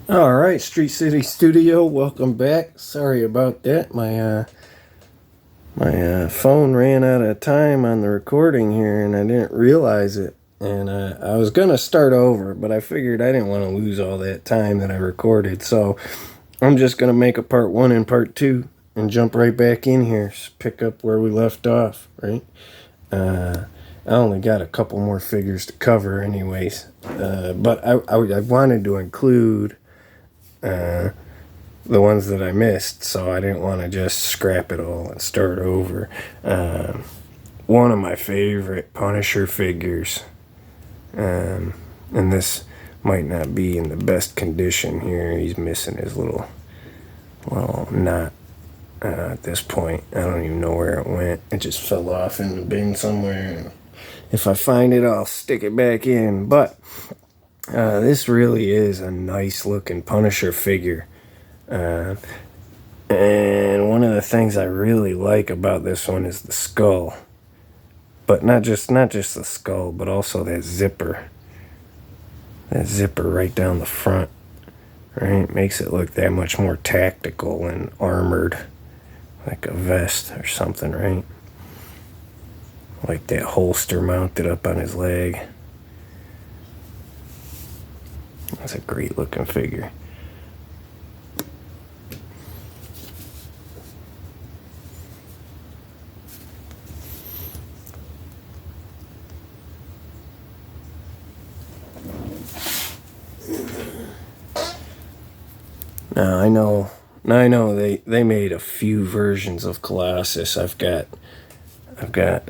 All right, Street City Studio, welcome back. Sorry about that. My phone ran out of time on the recording here, and I didn't realize it. And I was gonna start over, but I figured I didn't want to lose all that time that I recorded, so I'm just gonna make a part one and part two, and jump right back in here, pick up where we left off. Right. I only got a couple more figures to cover, anyways. But I wanted to include the ones that I missed, so I didn't want to just scrap it all and start over. One of my favorite Punisher figures, and this might not be in the best condition here. He's missing his little knot at this point. I don't even know where it went. It just fell off in the bin somewhere. If I find it, I'll stick it back in. But this really is a nice looking Punisher figure. And one of the things I really like about this one is the skull. But not just the skull, but also that zipper. That zipper right down the front. Right? Makes it look that much more tactical and armored. Like a vest or something, right? Like that holster mounted up on his leg. That's a great looking figure. Now I know they made a few versions of Colossus. I've got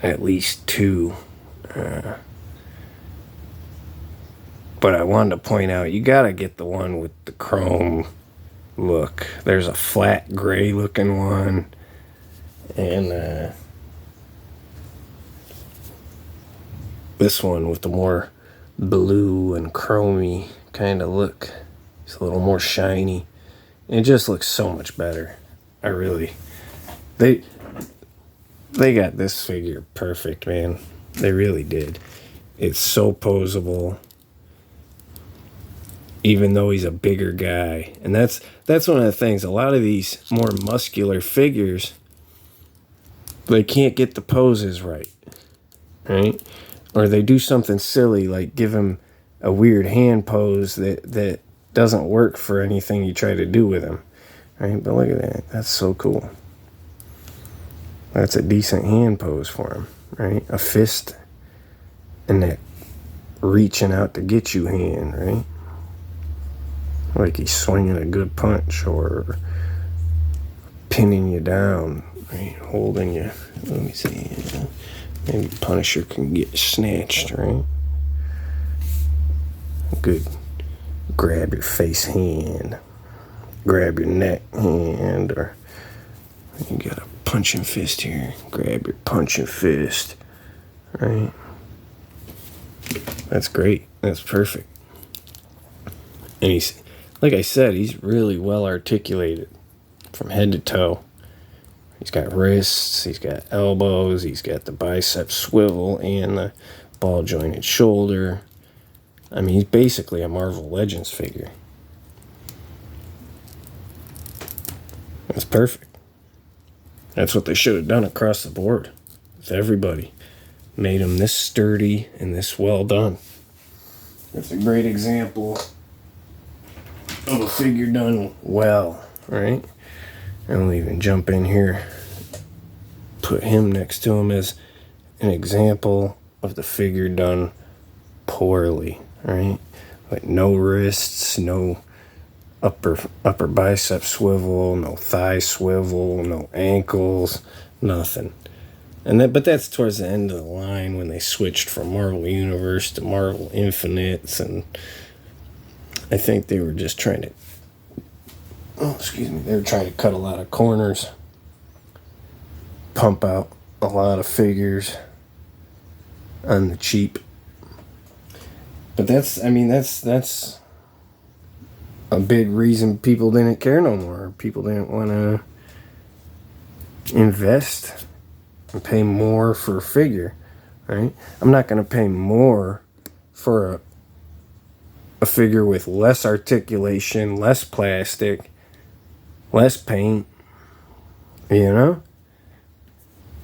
at least two. But I wanted to point out, you gotta get the one with the chrome look. There's a flat gray looking one, and this one with the more blue and chromy kind of look. It's a little more shiny. It just looks so much better. They got this figure perfect, man. They really did. It's so posable, even though he's a bigger guy. And that's one of the things. A lot of these more muscular figures, they can't get the poses right? Or they do something silly, like give him a weird hand pose that doesn't work for anything you try to do with him, right? But look at that. That's so cool. That's a decent hand pose for him, right? A fist and that reaching out to get you hand, right? Like he's swinging a good punch or pinning you down, right? Holding you. Let me see. Maybe Punisher can get snatched, right? Good. Grab your face hand, grab your neck hand, or you got a punching fist here. Grab your punching fist, right? That's great. That's perfect. And he's, like I said, he's really well articulated from head to toe. He's got wrists, he's got elbows, he's got the bicep swivel and the ball jointed shoulder. I mean, he's basically a Marvel Legends figure. That's perfect. That's what they should have done across the board with everybody. Made him this sturdy and this well done. That's a great example of a figure done well, right? And we'll even jump in here, put him next to him as an example of the figure done poorly, right? Like no wrists, no upper bicep swivel, no thigh swivel, no ankles, nothing. But that's towards the end of the line when they switched from Marvel Universe to Marvel Infinites, and I think they were just trying to they were trying to cut a lot of corners, pump out a lot of figures on the cheap. But that's a big reason people didn't care no more. People didn't want to invest and pay more for a figure, right? I'm not going to pay more for a figure with less articulation, less plastic, less paint, you know?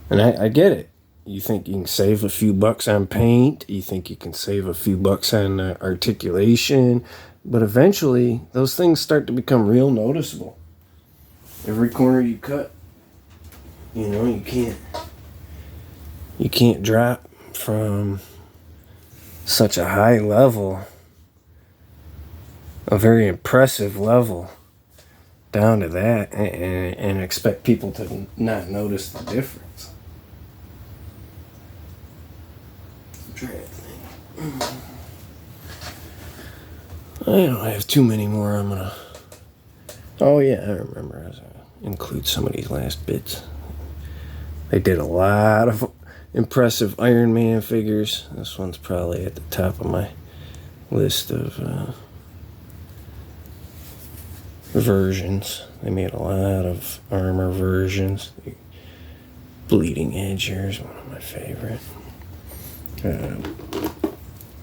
And I get it. You think you can save a few bucks on paint, you think you can save a few bucks on articulation, but eventually those things start to become real noticeable. Every corner you cut, you know, you can't drop from such a high level, a very impressive level, down to that and expect people to not notice the difference. I'm trying to think. I don't have too many more. Oh yeah, I remember. I was gonna include some of these last bits. They did a lot of impressive Iron Man figures. This one's probably at the top of my list of versions. They made a lot of armor versions. The Bleeding Edge here is one of my favorite.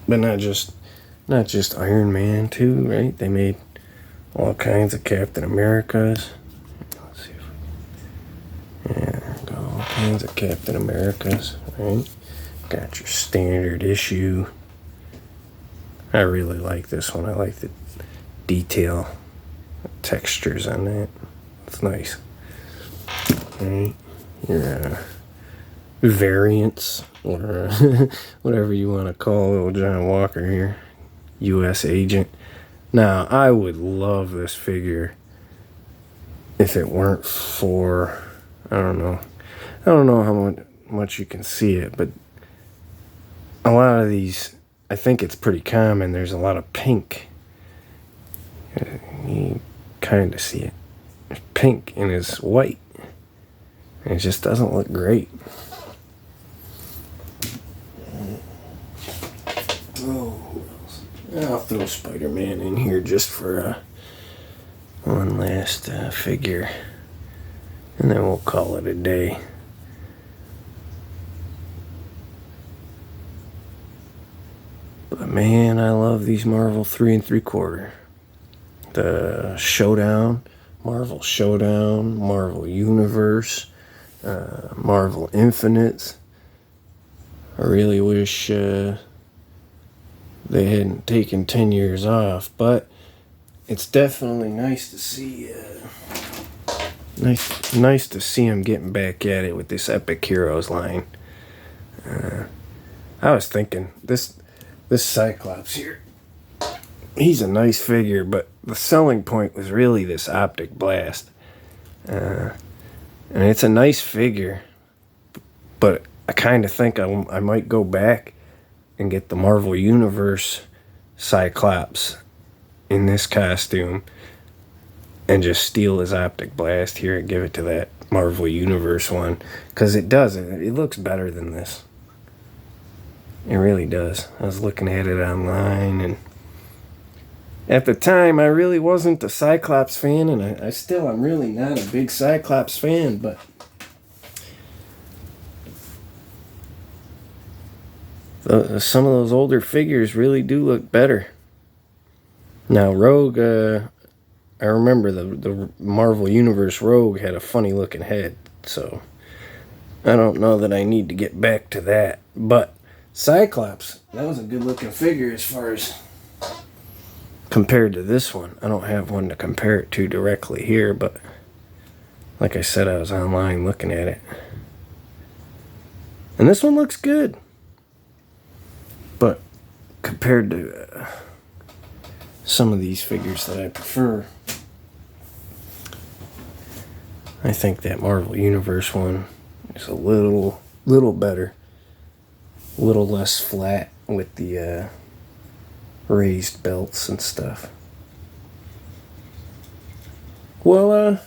But not just Iron Man too, right? They made all kinds of Captain Americas. Let's see if there we go. All kinds of Captain Americas, right? Got your standard issue. I really like this one. I like the detail, textures on that. It's nice. Right? Your variants, or whatever you want to call old John Walker here, U.S. agent. Now, I would love this figure if it weren't for, I don't know how much you can see it, but a lot of these, I think it's pretty common. There's a lot of pink. You kind of see it. There's pink and it's white. And it just doesn't look great. Oh, who else? I'll throw Spider-Man in here just for one last figure. And then we'll call it a day. But man, I love these Marvel 3 3/4. The Showdown, Marvel Showdown, Marvel Universe, Marvel Infinite. I really wish they hadn't taken 10 years off, but it's definitely nice to see. Nice to see him getting back at it with this Epic Heroes line. I was thinking this Cyclops here. He's a nice figure, but the selling point was really this Optic Blast. And it's a nice figure, but I kind of think I might go back and get the Marvel Universe Cyclops in this costume and just steal his Optic Blast here and give it to that Marvel Universe one. Because it does. It looks better than this. It really does. I was looking at it online, and at the time I really wasn't a Cyclops fan, and I'm really not a big Cyclops fan, but some of those older figures really do look better. Now Rogue, I remember the Marvel Universe Rogue had a funny looking head, so I don't know that I need to get back to that. But Cyclops, that was a good looking figure as far as compared to this one. I don't have one to compare it to directly here, but like I said, I was online looking at it. And this one looks good. But compared to some of these figures that I prefer, I think that Marvel Universe one is a little better. A little less flat with the raised belts and stuff. Well,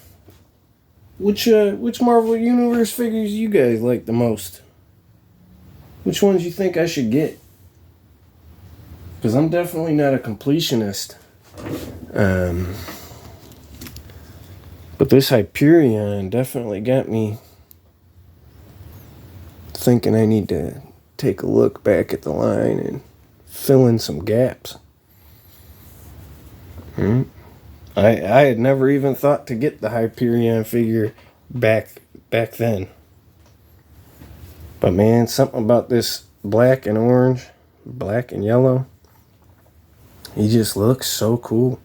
which Marvel Universe figures you guys like the most? Which ones you think I should get? Because I'm definitely not a completionist. But this Hyperion definitely got me thinking I need to take a look back at the line and fill in some gaps. I had never even thought to get the Hyperion figure back then. But man, something about this black and orange, black and yellow, he just looks so cool.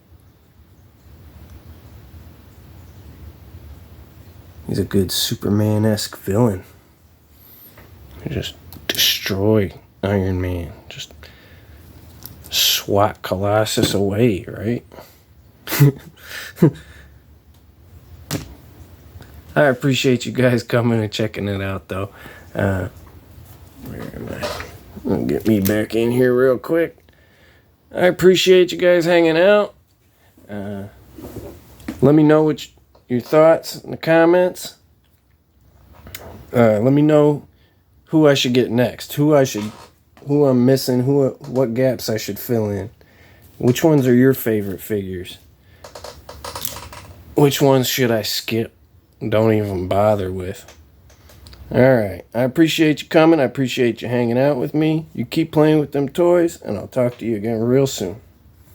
He's a good Superman-esque villain. Just destroy Iron Man. Just swat Colossus away, right? I appreciate you guys coming and checking it out, though. Where am I? I'll get me back in here real quick. I appreciate you guys hanging out. Let me know what your thoughts in the comments. Let me know who I should get next. Who I'm missing. What gaps I should fill in. Which ones are your favorite figures? Which ones should I skip? Don't even bother with. Alright, I appreciate you coming. I appreciate you hanging out with me. You keep playing with them toys, and I'll talk to you again real soon.